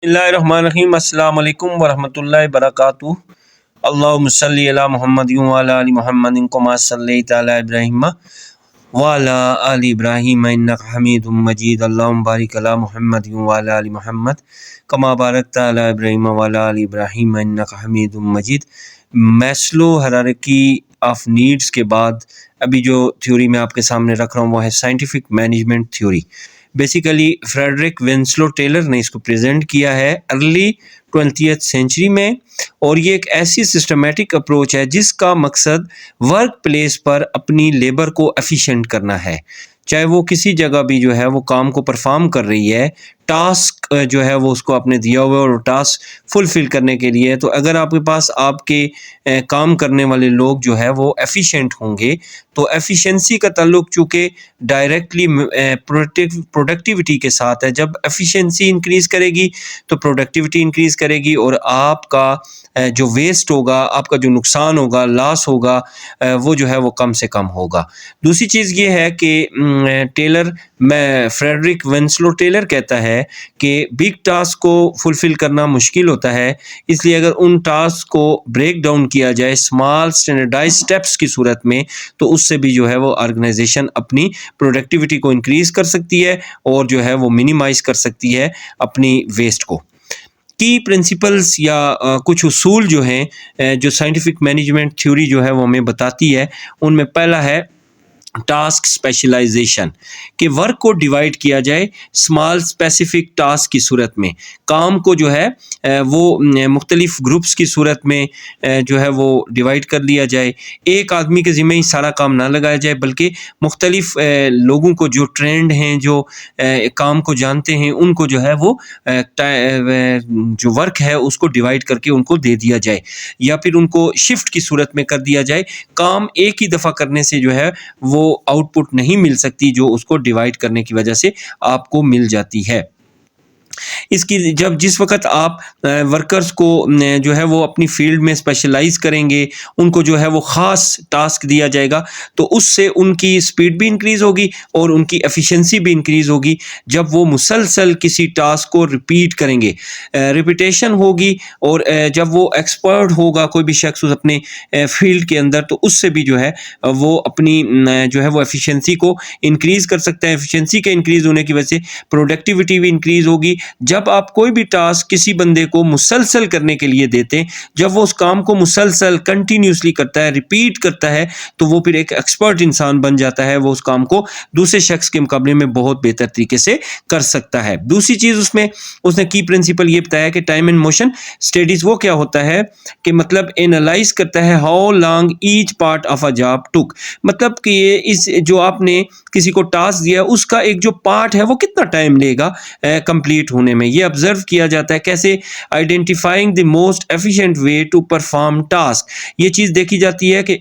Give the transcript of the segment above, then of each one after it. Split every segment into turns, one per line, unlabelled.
بسم اللہ الرحمن الرحیم۔ السلام علیکم ورحمۃ اللہ وبرکاتہ۔ اللہم صلی علی محمد وعلی آل محمد کما صلیت علی ابراہیم وعلی آل ابراہیم انک حمید مجید۔ اللہم بارک علی محمد وعلی آل محمد کما بارکت علی ابراہیم وعلی آل ابراہیم انک حمید مجید۔ میسلو ہیرارکی آف نیڈس کے بعد ابھی جو تھیوری میں آپ کے سامنے رکھ رہا ہوں وہ ہے scientific management theory. Basically Frederick Winslow Taylor نے اس کو پریزنٹ کیا ہے ارلی 20th سینچری میں، اور یہ ایک ایسی سسٹمیٹک اپروچ ہے جس کا مقصد ورک پلیس پر اپنی لیبر کو ایفیشینٹ کرنا ہے، چاہے وہ کسی جگہ بھی جو ہے وہ کام کو پرفارم کر رہی ہے، ٹاسک جو ہے وہ اس کو آپ نے دیا ہوا ہے اور ٹاسک فلفل کرنے کے لیے، تو اگر آپ کے پاس آپ کے کام کرنے والے لوگ جو ہے وہ ایفیشینٹ ہوں گے تو ایفیشنسی کا تعلق چونکہ ڈائریکٹلی پروڈکٹیوٹی کے ساتھ ہے۔ جب ایفیشنسی انکریز کرے گی تو پروڈکٹیوٹی انکریز کرے گی، اور آپ کا جو ویسٹ ہوگا، آپ کا جو نقصان ہوگا، لاس ہوگا، وہ جو ہے وہ کم سے کم ہوگا۔ دوسری چیز یہ ہے کہ فریڈرک وینسلو ٹیلر کہتا ہے کہ بگ ٹاسک کو فلفل کرنا مشکل ہوتا ہے، اس لیے اگر ان ٹاسک کو بریک ڈاؤن کیا جائے اسمال اسٹینڈرڈائز اسٹیپس کی صورت میں تو اس سے بھی جو ہے وہ آرگنائزیشن اپنی پروڈکٹیوٹی کو انکریز کر سکتی ہے اور جو ہے وہ منیمائز کر سکتی ہے اپنی ویسٹ کو۔ کی پرنسپلز یا کچھ اصول جو ہیں جو سائنٹیفک مینجمنٹ تھیوری جو ہے وہ ہمیں بتاتی ہے، ان میں پہلا ہے ٹاسک اسپیشلائزیشن، کہ ورک کو ڈیوائڈ کیا جائے اسمال اسپیسیفک ٹاسک کی صورت میں، کام کو جو ہے وہ مختلف گروپس کی صورت میں جو ہے وہ ڈیوائڈ کر لیا جائے۔ ایک آدمی کے ذمہ ہی سارا کام نہ لگایا جائے بلکہ مختلف لوگوں کو جو ٹرینڈ ہیں، جو کام کو جانتے ہیں، ان کو جو ہے وہ جو ورک ہے اس کو ڈیوائڈ کر کے ان کو دے دیا جائے، یا پھر ان کو شفٹ کی صورت میں کر دیا جائے۔ کام ایک ہی دفعہ کرنے سے جو ہے وہ آؤٹ پٹ نہیں مل سکتی جو اس کو ڈیوائڈ کرنے کی وجہ سے آپ کو مل جاتی ہے۔ اس کی جس وقت آپ ورکرز کو جو ہے وہ اپنی فیلڈ میں اسپیشلائز کریں گے، ان کو جو ہے وہ خاص ٹاسک دیا جائے گا تو اس سے ان کی سپیڈ بھی انکریز ہوگی اور ان کی ایفیشنسی بھی انکریز ہوگی۔ جب وہ مسلسل کسی ٹاسک کو ریپیٹ کریں گے، ریپیٹیشن ہوگی، اور جب وہ ایکسپرٹ ہوگا کوئی بھی شخص اپنے فیلڈ کے اندر تو اس سے بھی جو ہے وہ اپنی جو ہے وہ ایفیشنسی کو انکریز کر سکتا ہے۔ ایفیشنسی کے انکریز ہونے کی وجہ سے پروڈکٹیوٹی بھی انکریز ہوگی۔ جب آپ کوئی بھی ٹاسک کسی بندے کو مسلسل کرنے کے لیے دیتے ہیں، جب وہ اس کام کو مسلسل کنٹینیوسلی کرتا ہے، ریپیٹ کرتا ہے، تو وہ پھر ایک ایکسپرٹ انسان بن جاتا ہے، وہ اس کام کو دوسرے شخص کے مقابلے میں بہت بہتر طریقے سے کر سکتا ہے۔ دوسری چیز اس نے کی پرنسپل یہ بتایا کہ ٹائم اینڈ موشن اسٹڈیز وہ کیا ہوتا ہے کہ مطلب اینالائز کرتا ہے how long each part of a job took, مطلب کہ اس جو آپ نے کسی کو ٹاسک دیا اس کا ایک جو پارٹ ہے وہ کتنا ٹائم لے گا کمپلیٹ ہونے میں، یہ آبزرو کیا جاتا ہے۔ کیسے؟ Identifying the most efficient way to perform task, یہ چیز دیکھی جاتی ہے کہ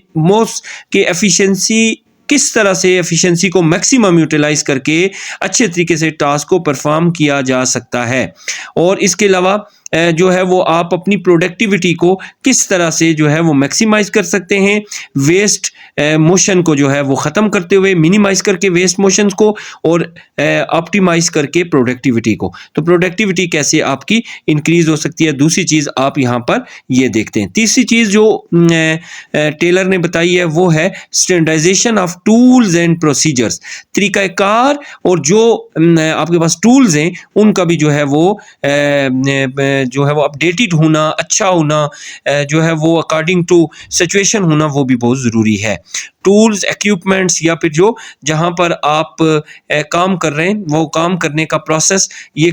کس طرح سے ایفیشنسی کو میکسیمم یوٹیلائز کر کے اچھے طریقے سے ٹاسک کو پرفارم کیا جا سکتا ہے۔ اور اس کے علاوہ جو ہے وہ آپ اپنی پروڈکٹیوٹی کو کس طرح سے جو ہے وہ میکسیمائز کر سکتے ہیں، ویسٹ موشن کو جو ہے وہ ختم کرتے ہوئے، منیمائز کر کے ویسٹ موشنز کو اور آپٹیمائز کر کے پروڈکٹیوٹی کو۔ تو پروڈکٹیوٹی کیسے آپ کی انکریز ہو سکتی ہے، دوسری چیز آپ یہاں پر یہ دیکھتے ہیں۔ تیسری چیز جو ٹیلر نے بتائی ہے وہ ہے standardization of tools and procedures, طریقہ کار اور جو آپ کے پاس ٹولز ہیں ان کا بھی جو ہے وہ اپڈیٹڈ ہونا، اچھا ہونا، جو ہے وہ اکارڈنگ ٹو سچویشن ہونا، وہ بھی بہت ضروری ہے۔ ٹولز، ایکوپمنٹس یا پھر جہاں پر آپ کام کر رہے ہیں وہ کام کرنے کا پروسیس، یہ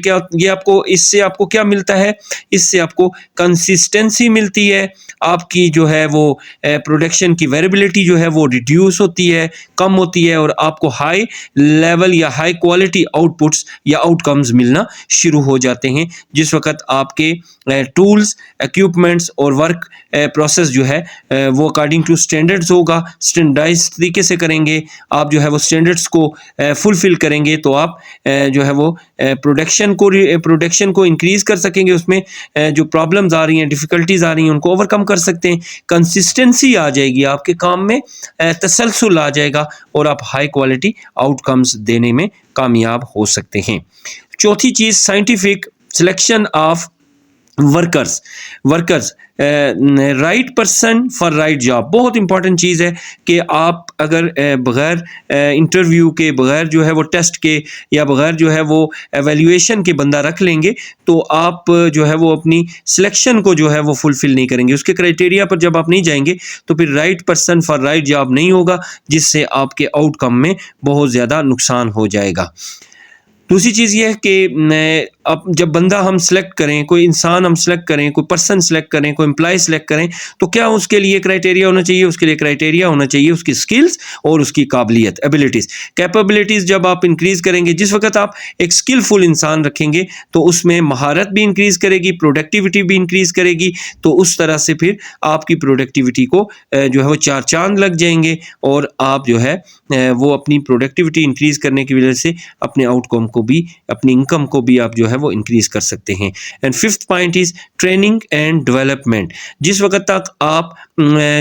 اس سے آپ کو کیا ملتا ہے؟ اس سے آپ کو کنسسٹنسی ملتی ہے، آپ کی جو ہے وہ پروڈکشن کی ویریبلٹی جو ہے وہ ریڈیوس ہوتی ہے، کم ہوتی ہے، اور آپ کو ہائی لیول یا ہائی کوالٹی آؤٹ پٹس یا آؤٹ کمز ملنا شروع ہو جاتے ہیں جس وقت آپ کے ٹولز، ایکوپمنٹس اور ورک پروسیس جو ہے وہ اکارڈنگ ٹو اسٹینڈرڈز ہوگا، اسٹینڈرڈائز طریقے سے کریں گے، آپ جو ہے وہ اسٹینڈرڈز کو فلفل کریں گے تو آپ جو ہے وہ پروڈکشن کو انکریز کر سکیں گے، اس میں جو پرابلمز آ رہی ہیں، ڈیفیکلٹیز آ رہی ہیں ان کو اوور کم کر سکتے ہیں، کنسسٹنسی آ جائے گی آپ کے کام میں، تسلسل آ جائے گا اور آپ ہائی کوالٹی آؤٹ کمز دینے میں کامیاب ہو سکتے ہیں۔ چوتھی چیز selection of workers right person for right job, بہت امپورٹنٹ چیز ہے کہ آپ اگر بغیر انٹرویو کے، بغیر جو ہے وہ ٹیسٹ کے، یا بغیر جو ہے وہ ایویلیویشن کے بندہ رکھ لیں گے تو آپ جو ہے وہ اپنی سلیکشن کو جو ہے وہ فلفل نہیں کریں گے. اس کے کرائٹیریا پر جب آپ نہیں جائیں گے تو پھر right person for right job نہیں ہوگا، جس سے آپ کے آؤٹ کم میں بہت زیادہ نقصان ہو جائے گا. دوسری چیز یہ ہے کہ اب جب بندہ ہم سلیکٹ کریں، کوئی انسان ہم سلیکٹ کریں، کوئی پرسن سلیکٹ کریں، کوئی امپلائی سلیکٹ کریں، تو کیا اس کے لیے کرائٹیریا ہونا چاہیے؟ اس کے لیے کرائٹیریا ہونا چاہیے اس کی سکلز اور اس کی قابلیت، ایبلٹیز. کیپیبلٹیز جب آپ انکریز کریں گے، جس وقت آپ ایک سکلفل انسان رکھیں گے تو اس میں مہارت بھی انکریز کرے گی، پروڈکٹیوٹی بھی انکریز کرے گی، تو اس طرح سے پھر آپ کی پروڈکٹیوٹی کو جو ہے وہ 4 چاند لگ جائیں گے، اور آپ جو ہے وہ اپنی پروڈکٹیوٹی انکریز کرنے کی وجہ سے اپنے آؤٹ کم کو بھی، اپنی انکم کو بھی آپ جو ہے وہ انکریز کر سکتے ہیں. And fifth point is training and development. جس وقت تک آپ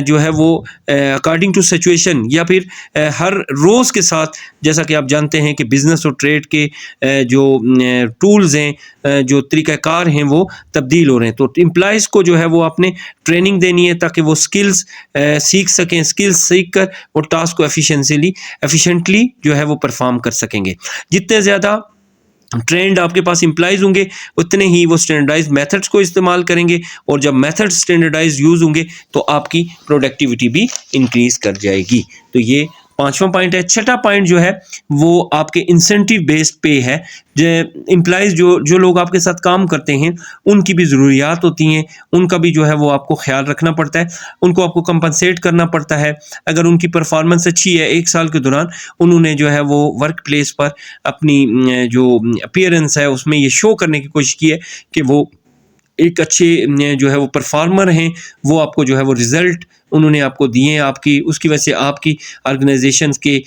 جو ہے وہ اکارڈنگ ٹو سچویشن، یا پھر ہر روز کے ساتھ، جیسا کہ آپ جانتے ہیں کہ بزنس اور ٹریڈ کے جو ٹولز ہیں، جو طریقہ کار ہیں، وہ تبدیل ہو رہے ہیں، تو امپلائز کو جو ہے وہ اپنے ٹریننگ دینی ہے تاکہ وہ سکلز سیکھ سکیں، سکلز سیکھ کر وہ ٹاسک کو ایفیشینٹلی جو ہے وہ پرفارم کر سکیں گے. جتنے زیادہ ٹرینڈ آپ کے پاس امپلائز ہوں گے، اتنے ہی وہ اسٹینڈرڈائز میتھڈس کو استعمال کریں گے، اور جب میتھڈ اسٹینڈرڈائز یوز ہوں گے تو آپ کی پروڈکٹیوٹی بھی انکریز کر جائے گی. تو یہ 5واں پوائنٹ ہے. 6واں پوائنٹ جو ہے وہ آپ کے انسینٹیو بیسڈ پے ہے. امپلائز جو لوگ آپ کے ساتھ کام کرتے ہیں، ان کی بھی ضروریات ہوتی ہیں، ان کا بھی جو ہے وہ آپ کو خیال رکھنا پڑتا ہے، ان کو آپ کو کمپنسیٹ کرنا پڑتا ہے. اگر ان کی پرفارمنس اچھی ہے، 1 سال کے دوران انہوں نے جو ہے وہ ورک پلیس پر اپنی جو اپیئرنس ہے اس میں یہ شو کرنے کی کوشش کی ہے کہ وہ ایک اچھے جو ہے وہ پرفارمر ہیں، وہ آپ کو جو ہے وہ رزلٹ انہوں نے آپ کو دیے ہیں، آپ کی اس کی وجہ سے آپ کی آرگنائزیشنز کے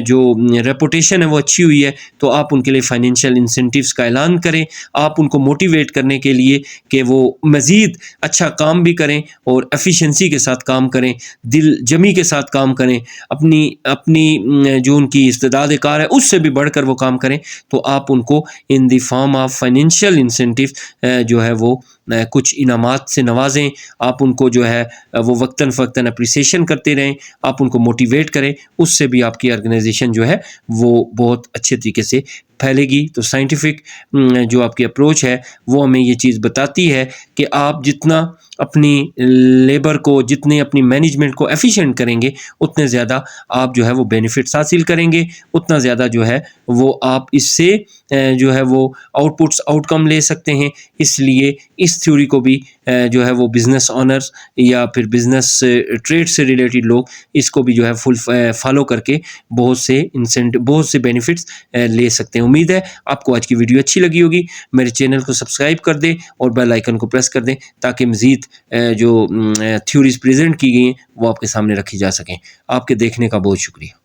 جو ریپوٹیشن ہے وہ اچھی ہوئی ہے، تو آپ ان کے لیے فائنینشیل انسینٹیوز کا اعلان کریں. آپ ان کو موٹیویٹ کرنے کے لیے کہ وہ مزید اچھا کام بھی کریں اور ایفیشنسی کے ساتھ کام کریں، دل جمی کے ساتھ کام کریں، اپنی جو ان کی استعداد کار ہے اس سے بھی بڑھ کر وہ کام کریں، تو آپ ان کو ان دی فارم آف فائنینشیل انسینٹیو جو ہے وہ کچھ انعامات سے نوازیں. آپ ان کو جو ہے وہ وقتاً فوقتاً اپریسیشن کرتے رہیں، آپ ان کو موٹیویٹ کریں، اس سے بھی آپ کی آرگنائزیشن جو ہے وہ بہت اچھے طریقے سے پھیلے گی. تو سائنٹیفک جو آپ کی اپروچ ہے وہ ہمیں یہ چیز بتاتی ہے کہ آپ جتنا اپنی لیبر کو، جتنی اپنی مینجمنٹ کو ایفیشینٹ کریں گے، اتنے زیادہ آپ جو ہے وہ بینیفٹس حاصل کریں گے، اتنا زیادہ جو ہے وہ آپ اس سے جو ہے وہ آؤٹ کم لے سکتے ہیں. اس لیے اس تھیوری کو بھی جو ہے وہ بزنس آنرز یا پھر بزنس ٹریڈ سے ریلیٹڈ لوگ اس کو بھی جو ہے فالو کر کے بہت سے بینیفٹس لے سکتے ہیں. امید ہے آپ کو آج کی ویڈیو اچھی لگی ہوگی. میرے چینل کو سبسکرائب کر دیں اور بیل آئیکن کو پریس کر دیں تاکہ مزید جو تھیوریز پریزنٹ کی گئی ہیں وہ آپ کے سامنے رکھی جا سکیں. آپ کے دیکھنے کا بہت شکریہ.